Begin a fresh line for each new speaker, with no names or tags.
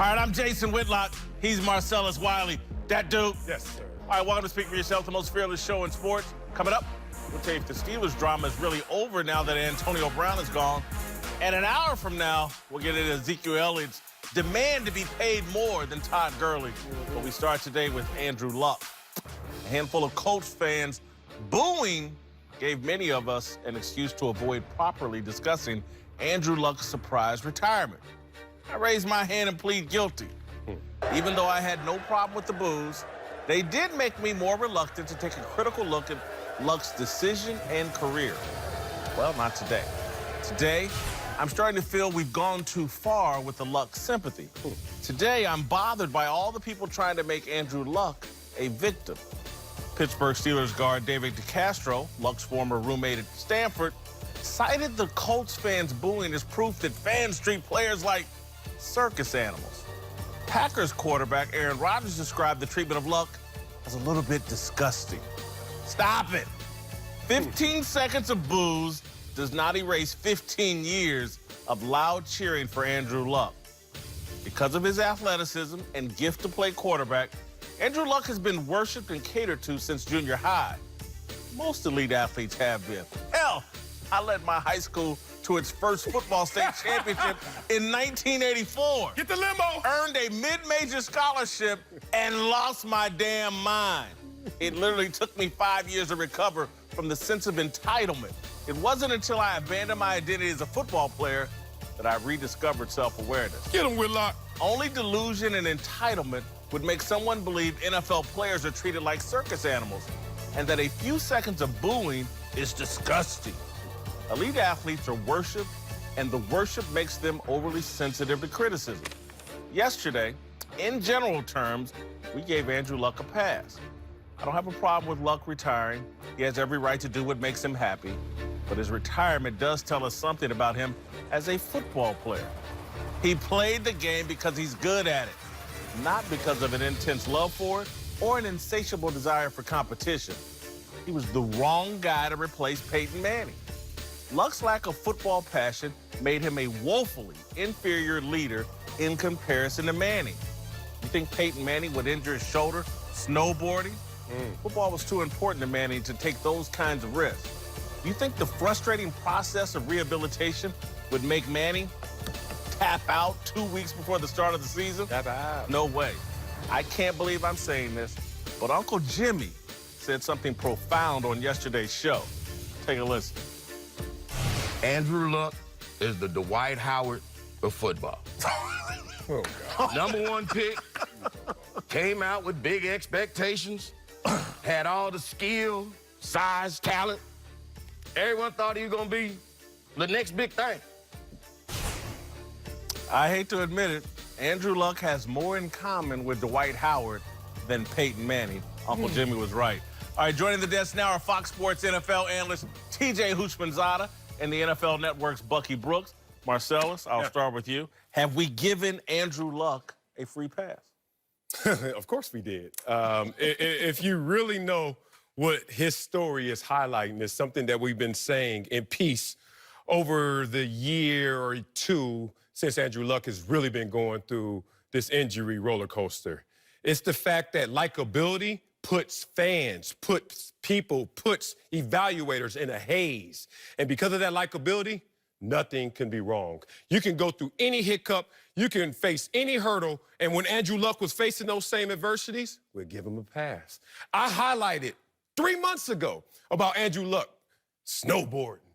All right, I'm Jason Whitlock. He's Marcellus Wiley. That dude.
Yes, sir.
All right, welcome to Speak for Yourself, the most fearless show in sports. Coming up, we'll tell you if the Steelers drama is really over now that Antonio Brown is gone. And an hour from now, we'll get into Ezekiel Elliott's demand to be paid more than Todd Gurley. But we start today with Andrew Luck. A handful of Colts fans booing gave many of us an excuse to avoid properly discussing Andrew Luck's surprise retirement. I raised my hand and plead guilty. Even though I had no problem with the boos, they did make me more reluctant to take a critical look at Luck's decision and career. Well, not today. Today, I'm starting to feel we've gone too far with the Luck sympathy. Today, I'm bothered by all the people trying to make Andrew Luck a victim. Pittsburgh Steelers guard David DeCastro, Luck's former roommate at Stanford, cited the Colts fans booing as proof that fans treat players like circus animals. Packers quarterback Aaron Rodgers described the treatment of Luck as a little bit disgusting. Stop it. 15 seconds of boos does not erase 15 years of loud cheering for Andrew Luck. Because of his athleticism and gift to play quarterback, Andrew Luck has been worshipped and catered to since junior high. Most elite athletes have been. Hell, I led my high school to its first football state championship in 1984.
Get the limo.
Earned a mid-major scholarship and lost my damn mind. It literally took me 5 years to recover from the sense of entitlement. It wasn't until I abandoned my identity as a football player that I rediscovered self-awareness.
Get him, Whitlock.
Only delusion and entitlement would make someone believe NFL players are treated like circus animals and that a few seconds of booing is disgusting. Elite athletes are worshipped, and the worship makes them overly sensitive to criticism. Yesterday, in general terms, we gave Andrew Luck a pass. I don't have a problem with Luck retiring. He has every right to do what makes him happy. But his retirement does tell us something about him as a football player. He played the game because he's good at it, not because of an intense love for it or an insatiable desire for competition. He was the wrong guy to replace Peyton Manning. Luck's lack of football passion made him a woefully inferior leader in comparison to Manning. You think Peyton Manning would injure his shoulder snowboarding? Football was too important to Manning to take those kinds of risks. You think the frustrating process of rehabilitation would make Manning tap out 2 weeks before the start of the season?
Tap out.
No way. I can't believe I'm saying this, but Uncle Jimmy said something profound on yesterday's show. Take a listen.
Andrew Luck is the Dwight Howard of football.
Oh, God.
#1 pick, came out with big expectations, had all the skill, size, talent. Everyone thought he was going to be the next big thing.
I hate to admit it, Andrew Luck has more in common with Dwight Howard than Peyton Manning. Uncle Jimmy was right. All right, joining the desk now are Fox Sports NFL analyst TJ Houshmandzadeh and the NFL Network's Bucky Brooks. Marcellus, I'll start with you. Have we given Andrew Luck a free pass?
Of course we did. If you really know what his story is highlighting, is something that we've been saying in peace over the year or two since Andrew Luck has really been going through this injury roller coaster. It's the fact that likability puts fans, puts people, puts evaluators in a haze. And because of that likability, nothing can be wrong. You can go through any hiccup, you can face any hurdle, and when Andrew Luck was facing those same adversities, we'll give him a pass. I highlighted 3 months ago about Andrew Luck snowboarding,